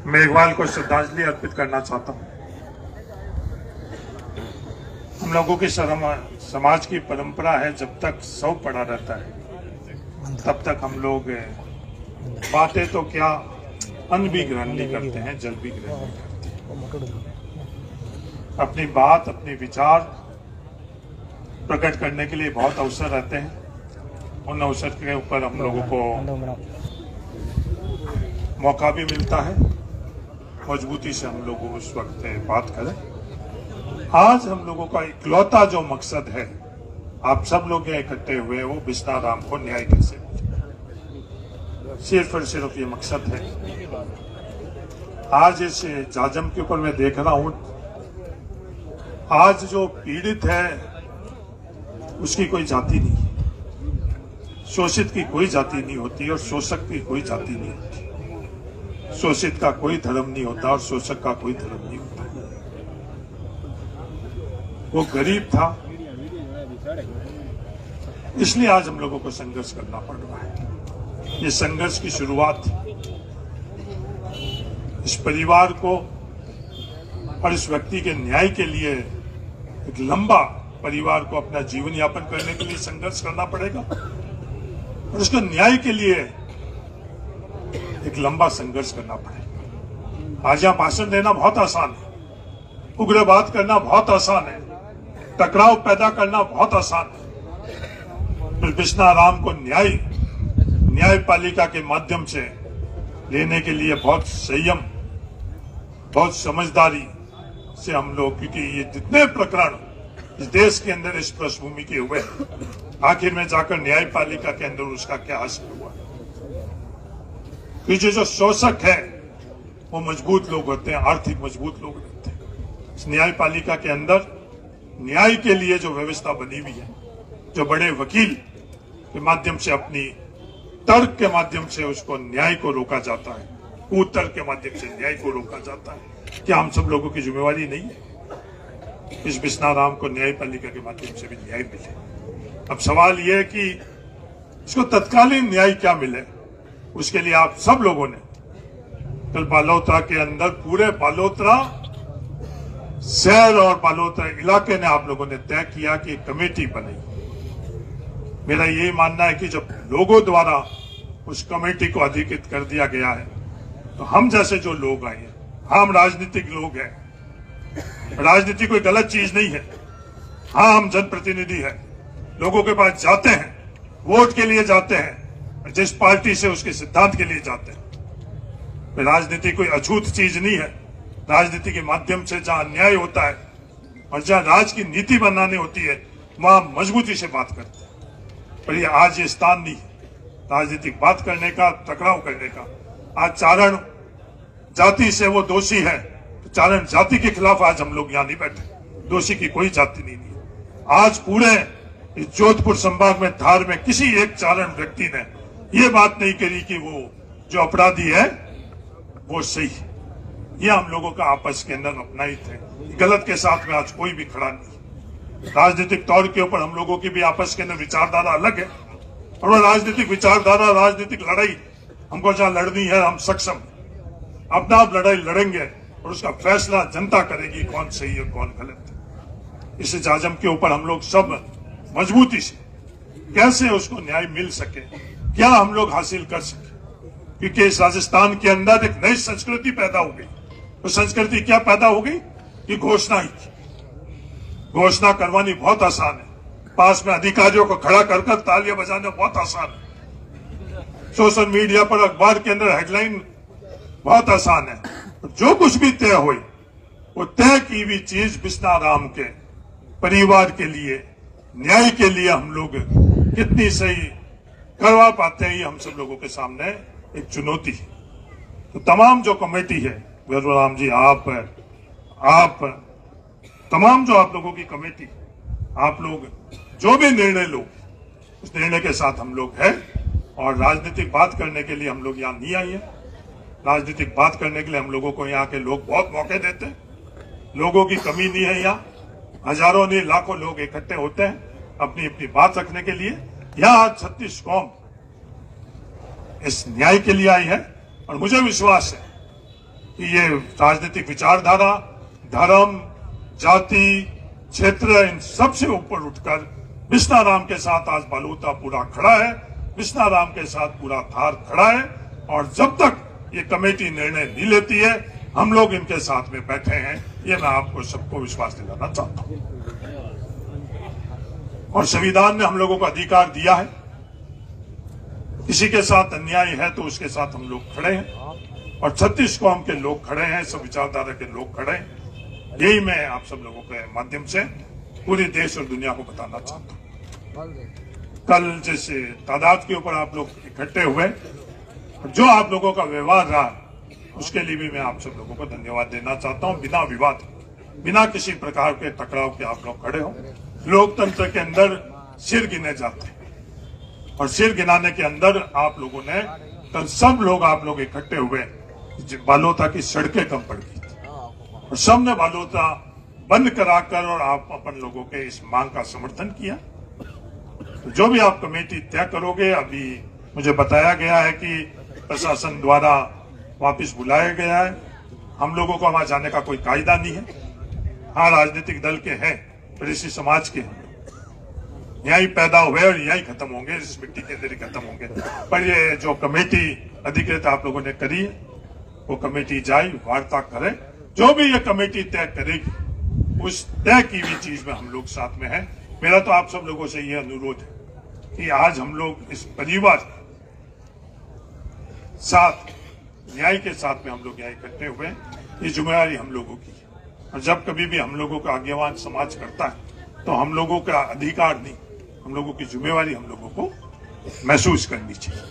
मेघवाल को श्रद्धांजलि अर्पित करना चाहता हूं। हम लोगों की समाज की परंपरा है, जब तक शव पड़ा रहता है तब तक हम लोग बातें तो क्या अन्न भी ग्रहण नहीं करते हैं, जल भी ग्रहण नहीं करते हैं। अपनी बात, अपने विचार प्रकट करने के लिए बहुत अवसर रहते हैं। उन अवसर के ऊपर हम लोगों को मौका भी मिलता है, मजबूती से हम लोग उस वक्त बात करें। आज हम लोगों का इकलौता जो मकसद है, आप सब लोग यहाँ इकट्ठे हुए, वो बिस्ना राम को न्याय कैसे मिले, सिर्फ और सिर्फ ये मकसद है। आज इस जाजम के ऊपर मैं देख रहा हूं, आज जो पीड़ित है उसकी कोई जाति नहीं है, शोषित की कोई जाति नहीं होती और शोषक की कोई जाति नहीं होती। शोषित का कोई धर्म नहीं होता और शोषक का कोई धर्म नहीं होता। वो गरीब था, इसलिए आज हम लोगों को संघर्ष करना पड़ रहा है। ये संघर्ष की शुरुआत इस परिवार को और इस व्यक्ति के न्याय के लिए, एक लंबा परिवार को अपना जीवन यापन करने के लिए संघर्ष करना पड़ेगा और उसके न्याय के लिए एक लंबा संघर्ष करना पड़ेगा। आज यहां भाषण देना बहुत आसान है, उग्रवाद करना बहुत आसान है, टकराव पैदा करना बहुत आसान है। बिस्ना राम को न्यायपालिका के माध्यम से लेने के लिए बहुत संयम, बहुत समझदारी से हम लोग, क्योंकि ये जितने प्रकरण इस देश के अंदर इस पृष्ठभूमि के हुए, आखिर में जाकर न्यायपालिका के अंदर उसका क्या हासिल हुआ। क्योंकि जो शोषक है वो मजबूत लोग होते हैं, आर्थिक मजबूत लोग होते हैं। इस न्यायपालिका के अंदर न्याय के लिए जो व्यवस्था बनी हुई है, जो बड़े वकील के माध्यम से, अपनी तर्क के माध्यम से उसको न्याय को रोका जाता है, कुतर्क के माध्यम से न्याय को रोका जाता है, क्या हम सब लोगों की जिम्मेवारी नहीं है इस बिस्ना राम को न्यायपालिका के माध्यम से भी न्याय मिले। अब सवाल यह है कि इसको तत्कालीन न्याय क्या मिले, उसके लिए आप सब लोगों ने कल बालोतरा के अंदर, पूरे बालोतरा शहर और बालोतरा इलाके ने, आप लोगों ने तय किया कि एक कमेटी बनी। मेरा यही मानना है कि जब लोगों द्वारा उस कमेटी को अधिकृत कर दिया गया है, तो हम जैसे जो लोग आए हैं, हम राजनीतिक लोग हैं, राजनीति कोई गलत चीज नहीं है। हाँ, हम जनप्रतिनिधि हैं, लोगों के पास जाते हैं, वोट के लिए जाते हैं, जिस पार्टी से उसके सिद्धांत के लिए जाते हैं। राजनीति कोई अछूत चीज नहीं है। राजनीति के माध्यम से जहां न्याय होता है और जहां राज की नीति बनानी होती है, वहां मजबूती से बात करते हैं। पर ये आज ये स्थान नहीं है राजनीतिक बात करने का, टकराव करने का। आज चारण जाति से वो दोषी है, तो चारण जाति के खिलाफ आज हम लोग यहाँ नहीं बैठे। दोषी की कोई जाति नहीं है। आज पूरे इस जोधपुर संभाग में, धार में, किसी एक चारण व्यक्ति ने ये बात नहीं करी कि वो जो अपराधी है वो सही है। ये हम लोगों का आपस के अंदर अपना ही थे। गलत के साथ में आज कोई भी खड़ा नहीं। राजनीतिक तौर के ऊपर हम लोगों की भी आपस के अंदर विचारधारा अलग है, और वो राजनीतिक विचारधारा, राजनीतिक लड़ाई हमको जहां लड़नी है, हम सक्षम अपना आप लड़ाई लड़ेंगे और उसका फैसला जनता करेगी कौन सही है कौन गलत है। इस जाजम के ऊपर हम लोग सब मजबूती से कैसे उसको न्याय मिल सके, क्या हम लोग हासिल कर सके, क्योंकि इस राजस्थान के अंदर एक नई संस्कृति पैदा हो गई। तो संस्कृति क्या पैदा हो गई कि घोषणा ही की। घोषणा करवानी बहुत आसान है, पास में अधिकारियों को खड़ा कर तालियां बजाना बहुत आसान है, सोशल मीडिया पर, अखबार के अंदर हेडलाइन बहुत आसान है। जो कुछ भी तय हुई, वो तय की हुई चीज बिस्ना राम के परिवार के लिए, न्याय के लिए हम लोग कितनी सही करवा पाते हैं, ये हम सब लोगों के सामने एक चुनौती है। तो तमाम जो कमेटी है, राम जी, आप तमाम जो आप लोगों की कमेटी, आप लोग जो भी निर्णय लो, उस निर्णय के साथ हम लोग हैं। और राजनीतिक बात करने के लिए हम लोग यहाँ नहीं आए हैं। राजनीतिक बात करने के लिए हम लोगों को यहाँ के लोग बहुत मौके देते हैं, लोगों की कमी नहीं है। यहाँ हजारों नहीं, लाखों लोग इकट्ठे होते हैं अपनी अपनी बात रखने के लिए। यहाँ 36 कौम इस न्याय के लिए आई है। और मुझे विश्वास है कि ये राजनीतिक विचारधारा, धर्म, जाति, क्षेत्र, इन सब से ऊपर उठकर बिश्नाराम के साथ आज बालोता पूरा खड़ा है, बिश्नाराम के साथ पूरा थार खड़ा है। और जब तक ये कमेटी निर्णय नहीं लेती है, हम लोग इनके साथ में बैठे हैं। ये मैं आपको सबको विश्वास दिलाना चाहता हूं। और संविधान ने हम लोगों को अधिकार दिया है, किसी के साथ अन्याय है तो उसके साथ हम लोग खड़े हैं। और 36 कौम के लोग खड़े हैं, सब विचारधारा के लोग खड़े हैं। यही मैं आप सब लोगों के माध्यम से पूरे देश और दुनिया को बताना चाहता हूं। कल जैसे तादाद के ऊपर आप लोग इकट्ठे हुए, जो आप लोगों का व्यवहार रहा, उसके लिए भी मैं आप सब लोगों को धन्यवाद देना चाहता हूं। बिना विवाद, बिना किसी प्रकार के टकराव के आप लोग खड़े हो। लोकतंत्र के अंदर सिर गिने जाते हैं, और सिर गिनाने के अंदर आप लोगों ने, कल सब लोग आप लोग इकट्ठे हुए, बालोता की सड़कें कम पड़ गई थी और सबने बालोता बंद कराकर और आप अपन लोगों के इस मांग का समर्थन किया। तो जो भी आप कमेटी तय करोगे, अभी मुझे बताया गया है कि प्रशासन द्वारा वापस बुलाया गया है। हम लोगों को वहां जाने का कोई कायदा नहीं है। हाँ, राजनीतिक दल के हैं, पर इसी समाज के हैं, यहीं पैदा हुए और यहीं खत्म होंगे, इस मिट्टी के अंदर ही खत्म होंगे। पर ये जो कमेटी अधिकृत आप लोगों ने करी है, वो कमेटी जाए, वार्ता करे, जो भी ये कमेटी तय करेगी, उस तय की हुई चीज में हम लोग साथ में हैं। मेरा तो आप सब लोगों से ये अनुरोध है कि आज हम लोग इस परिवार साथ, न्याय के साथ में हम लोग यहाँ इकट्ठे हुए हैं। ये जिम्मेदारी हम लोगों की है, और जब कभी भी हम लोगों का आगेवान समाज करता है तो हम लोगों का अधिकार नहीं, हम लोगों की जिम्मेवारी हम लोगों को महसूस करनी चाहिए।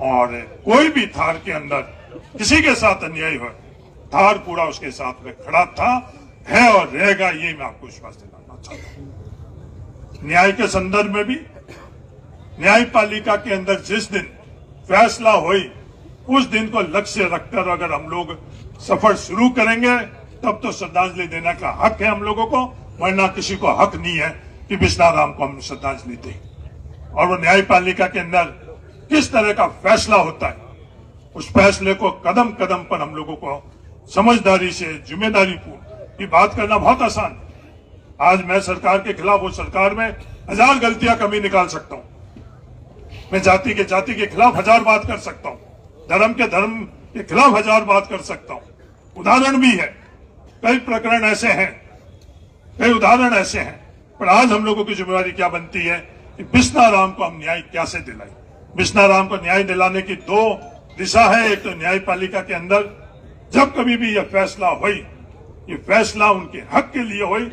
और कोई भी थार के अंदर किसी के साथ अन्याय हो, थार पूरा उसके साथ में खड़ा था, है और रहेगा, ये मैं आपको विश्वास दिलाना चाहता हूं। न्याय के संदर्भ में भी, न्यायपालिका के अंदर जिस दिन फैसला हुई, उस दिन को लक्ष्य रखकर अगर हम लोग सफर शुरू करेंगे, तब तो श्रद्धांजलि देने का हक है हम लोगों को, वरना किसी को हक नहीं है कि बिश्नाराम को हम श्रद्धांजलि दें। और वो न्यायपालिका के अंदर किस तरह का फैसला होता है, उस फैसले को कदम कदम पर हम लोगों को समझदारी से, जिम्मेदारी पूर्ण की बात करना बहुत आसान है। आज मैं सरकार के खिलाफ, वो सरकार में 1000 गलतियां कमी निकाल सकता हूं। मैं जाति के खिलाफ 1000 बात कर सकता हूं, धर्म के खिलाफ 1000 बात कर सकता हूं। उदाहरण भी है, कई प्रकरण ऐसे हैं, कई उदाहरण ऐसे हैं। पर आज हम लोगों की जिम्मेदारी क्या बनती है कि बिश्नाराम को हम न्याय कैसे दिलाएं। बिश्नाराम को न्याय दिलाने की 2 दिशा है। एक तो न्यायपालिका के अंदर जब कभी भी यह फैसला हुई, ये फैसला उनके हक के लिए हुई।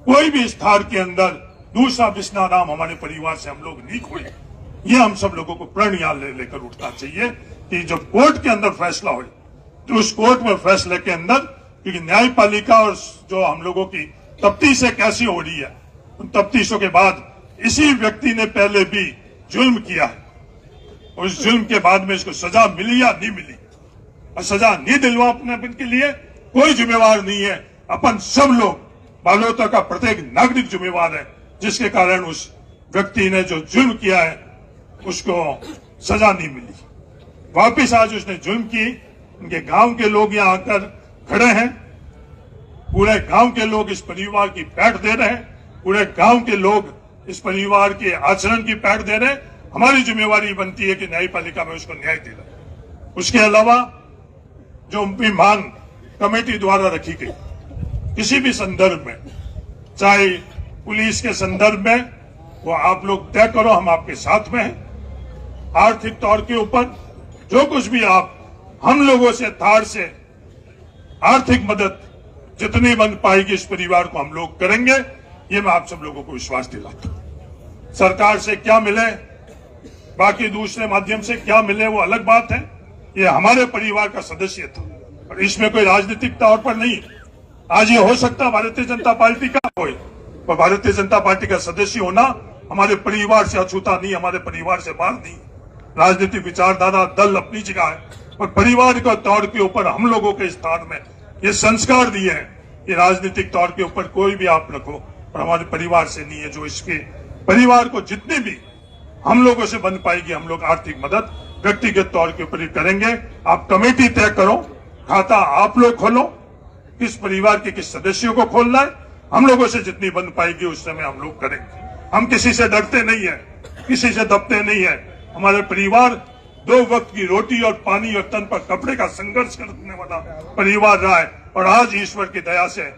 कोई भी इस थार के अंदर दूसरा बिश्नाराम हमारे परिवार से हम लोग नहीं खोए। ये हम सब लोगों को प्रण याद लेकर उठना चाहिए कि जब कोर्ट के अंदर फैसला हुई, तो उस कोर्ट में फैसले के अंदर, क्योंकि न्यायपालिका और जो हम लोगों की तफ्तीशें कैसी हो रही है, उन तफ्तीशों के बाद इसी व्यक्ति ने पहले भी जुल्म किया है, और उस जुल्म के बाद में इसको सजा मिली या नहीं मिली, और सजा नहीं दिलवाने के लिए कोई जिम्मेवार नहीं है। अपन सब लोग, बालोता का प्रत्येक नागरिक जिम्मेवार है, जिसके कारण उस व्यक्ति ने जो जुल्म किया है उसको सजा नहीं मिली। वापिस आज उसने जुल्म की, उनके गांव के लोग यहाँ आकर खड़े हैं, पूरे गांव के लोग इस परिवार की पैठ दे रहे हैं, पूरे गांव के लोग इस परिवार के आचरण की पैठ दे रहे हैं। हमारी जिम्मेवारी बनती है कि न्यायपालिका में उसको न्याय दिलाए। उसके अलावा जो भी मांग कमेटी द्वारा रखी गई, किसी भी संदर्भ में, चाहे पुलिस के संदर्भ में, वो आप लोग तय करो, हम आपके साथ में हैं। आर्थिक तौर के ऊपर जो कुछ भी आप हम लोगों से, थार से आर्थिक मदद जितनी बन पाएगी इस परिवार को हम लोग करेंगे। ये मैं आप सब लोगों को विश्वास दिलाता हूं। सरकार से क्या मिले, बाकी दूसरे माध्यम से क्या मिले, वो अलग बात है। ये हमारे परिवार का सदस्य था, और इसमें कोई राजनीतिक तौर पर नहीं। आज ये हो सकता भारतीय जनता पार्टी का हो, पर भारतीय जनता पार्टी का सदस्य होना हमारे परिवार से अछूता नहीं, हमारे परिवार से बाहर नहीं। राजनीतिक विचारधारा दल अपनी जगह है, पर परिवार के तौर के ऊपर हम लोगों के स्थान में ये संस्कार दिए हैं कि राजनीतिक तौर के ऊपर कोई भी आप रखो, पर हमारे परिवार से नहीं है। जो इसके परिवार को जितनी भी हम लोगों से बन पाएगी, हम लोग आर्थिक मदद व्यक्तिगत तौर के ऊपर ही करेंगे। आप कमेटी तय करो, खाता आप लोग खोलो, किस परिवार के किस सदस्यों को खोलना है, हम लोगों से जितनी बन पाएगी उस समय हम लोग करेंगे। हम किसी से डरते नहीं है, किसी से दबते नहीं है। हमारे परिवार 2 वक्त की रोटी और पानी और तन पर कपड़े का संघर्ष करने वाला परिवार रहा है, और आज ईश्वर की दया से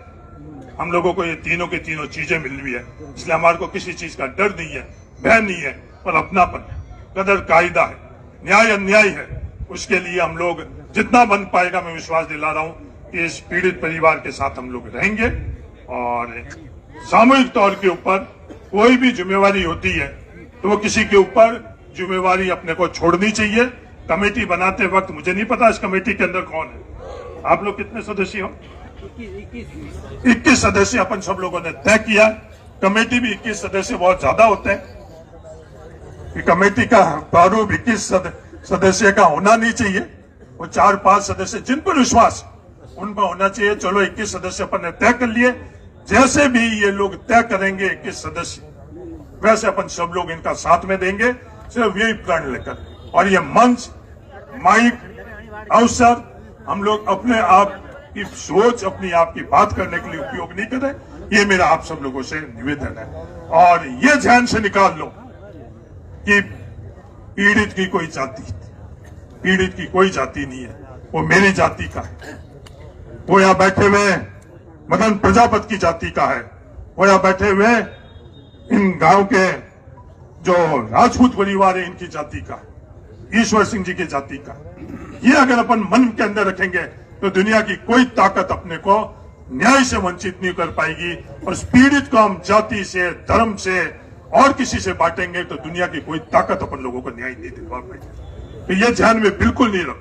हम लोगों को ये तीनों की तीनों चीजें मिल रही है। इसलिए हमारे को किसी चीज का डर नहीं है, भय नहीं है, पर अपनापन है, कदर कायदा है, न्याय अन्याय है। उसके लिए हम लोग जितना बन पाएगा, मैं विश्वास दिला रहा हूं कि इस पीड़ित परिवार के साथ हम लोग रहेंगे। और सामूहिक तौर के ऊपर कोई भी जिम्मेवारी होती है तो वो किसी के ऊपर जिम्मेवारी अपने को छोड़नी चाहिए। कमेटी बनाते वक्त मुझे नहीं पता इस कमेटी के अंदर कौन है, आप लोग कितने सदस्य हो? 21 सदस्य अपन सब लोगों ने तय किया। कमेटी भी 21 सदस्य बहुत ज्यादा होते हैं कि कमेटी का प्रारूप 21 सदस्य का होना नहीं चाहिए। वो 4-5 सदस्य जिन पर विश्वास उन पर होना चाहिए। चलो 21 सदस्य अपन ने तय कर लिए, जैसे भी ये लोग तय करेंगे 21 सदस्य, वैसे अपन सब लोग इनका साथ में देंगे, सिर्फ यही प्रण लेकर। और ये मंच, माइक, अवसर हम लोग अपने आप की सोच, अपनी आप की बात करने के लिए उपयोग नहीं करें। ये मेरा आप सब लोगों से निवेदन है। और ये ध्यान से निकाल लो कि पीड़ित की कोई जाति नहीं है, वो मेरी जाति का है। वो यहां बैठे हुए मदन प्रजापति की जाति का है, वो यहां बैठे हुए इन गांव के जो राजपूत परिवार है इनकी जाति का, ईश्वर सिंह जी की जाति का। ये अगर अपन मन के अंदर रखेंगे तो दुनिया की कोई ताकत अपने को न्याय से वंचित नहीं कर पाएगी। और इस पीड़ित को हम जाति से, धर्म से और किसी से बांटेंगे तो दुनिया की कोई ताकत अपन लोगों को न्याय नहीं दिलवा पाएगी। तो ये ध्यान में बिल्कुल नहीं रख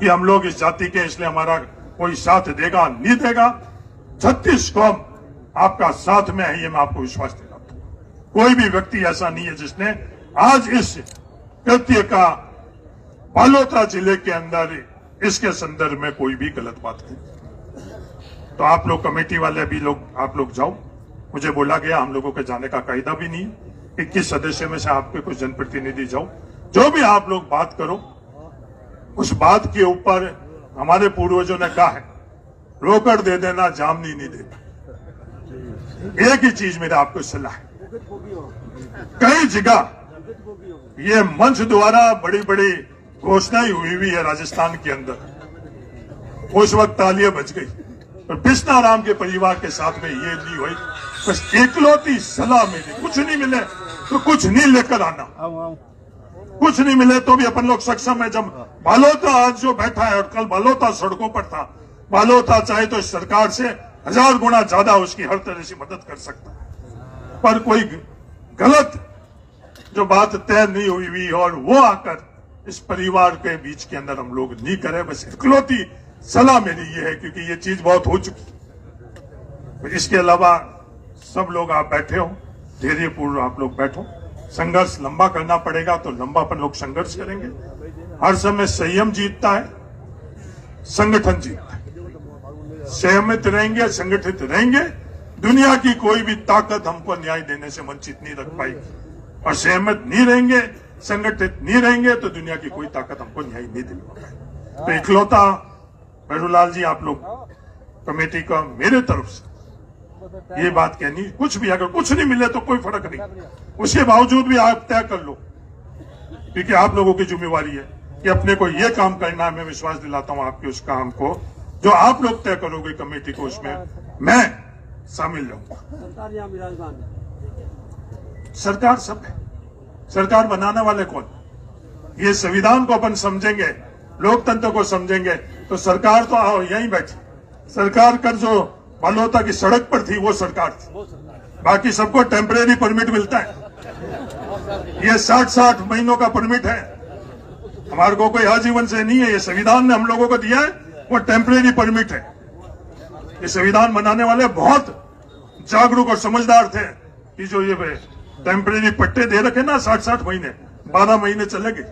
कि हम लोग इस जाति के, इसलिए हमारा कोई साथ देगा नहीं देगा। 36 कौम आपका साथ में है, ये मैं आपको विश्वास दिलाता हूं। कोई भी व्यक्ति ऐसा नहीं है जिसने आज इस कृत्य का बालोतरा जिले के अंदर इसके संदर्भ में कोई भी गलत बात की। तो आप लोग कमेटी वाले भी लोग, आप लोग जाओ। मुझे बोला गया, हम लोगों के जाने का कायदा भी नहीं है। 21 सदस्य में से आपके कुछ जनप्रतिनिधि जाओ, जो भी आप लोग बात करो, उस बात के ऊपर हमारे पूर्वजों ने कहा है, रोकड़ दे देना, जामनी नहीं देना। एक ही चीज मेरा आपको सलाह है, कई जगह ये मंच द्वारा बड़ी बड़ी घोषणाएं हुई है राजस्थान के अंदर, उस वक्त तालियां बज गई। पर बिस्ना राम के परिवार के साथ में ये नहीं हुई। बस एकलौती सलाह मेरी, कुछ नहीं मिले तो कुछ नहीं लेकर आना, कुछ नहीं मिले तो भी अपन लोग सक्षम है। जब बालोता आज जो बैठा है और कल बालोता सड़कों पर था, बालोता चाहे तो सरकार से 1000 गुना ज्यादा उसकी हर तरह से मदद कर सकता है। पर कोई गलत जो बात तय नहीं हुई और वो आकर इस परिवार के बीच के अंदर हम लोग नहीं करें। बस इकलौती सलाह मेरी ये है, क्योंकि ये चीज बहुत हो चुकी। इसके अलावा सब लोग आप बैठे हो, धैर्य पूर्व आप लोग बैठो। संघर्ष लंबा करना पड़ेगा तो लंबा अपन लोग संघर्ष करेंगे। हर समय संयम जीतता है, संगठन जीतता है। संयमित रहेंगे, संगठित रहेंगे, दुनिया की कोई भी ताकत हमको न्याय देने से वंचित नहीं रख पाएगी। और सहमत नहीं रहेंगे, संगठित नहीं रहेंगे तो दुनिया की कोई ताकत हमको न्याय नहीं दिलवा पाएगी। तो इकलौता भैरूलाल जी, आप लोग कमेटी का मेरे तरफ से ये बात कहनी, कुछ भी अगर कुछ नहीं मिले तो कोई फर्क नहीं, उसके बावजूद भी आप तय कर लो, क्योंकि आप लोगों की जिम्मेवारी है कि अपने को ये काम करना है। मैं विश्वास दिलाता हूं आपके उस काम को जो आप लोग तय करोगे कमेटी को, उसमें मैं शामिल रहूंगा। सरकार सब है, सरकार बनाने वाले कौन? ये संविधान को अपन समझेंगे, लोकतंत्र को समझेंगे तो सरकार तो यहीं बैठी। सरकार कर जो बालोता की सड़क पर थी वो सरकार थी, बाकी सबको टेम्परेरी परमिट मिलता है। ये 60-60 महीनों का परमिट है, हमारे को कोई आजीवन से नहीं है। ये संविधान ने हम लोगों को दिया है, वो टेम्परेरी परमिट है। ये संविधान बनाने वाले बहुत जागरूक और समझदार थे कि जो ये टेम्परेरी पट्टे दे रखे ना 60-60 महीने, 12 महीने चलेंगे।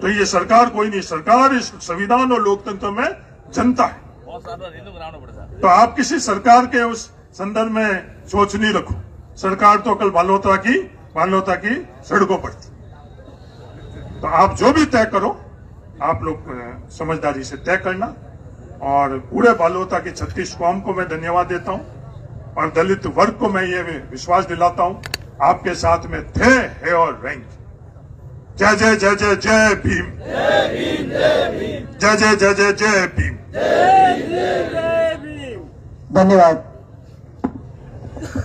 तो ये सरकार कोई नहीं, सरकार इस संविधान और लोकतंत्र में जनता है। तो आप किसी सरकार के उस संदर्भ में सोच नहीं रखो। सरकार तो कल बालोता की सड़कों पर थी, तो आप जो भी तय करो, आप लोग समझदारी से तय करना। और पूरे बालोता की 36 कौम को मैं धन्यवाद देता हूं और दलित वर्ग को मैं ये विश्वास दिलाता हूं, आपके साथ में थे, है और रहेंगे। जय जय जय जय जय भीम, जय जय जय जय जय भीम। धन्यवाद।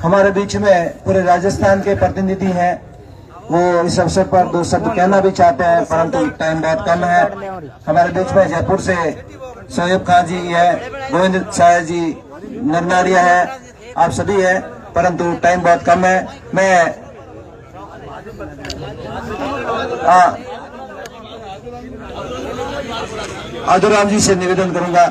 हमारे बीच में पूरे राजस्थान के प्रतिनिधि हैं, वो इस अवसर पर दो शब्द कहना भी चाहते हैं, परंतु टाइम बहुत कम है। हमारे बीच में जयपुर से सोएब खान जी है, गोविंद शाह जी नरनारिया है, आप सभी हैं, परंतु टाइम बहुत कम है। मैं आदुराम जी से निवेदन करूंगा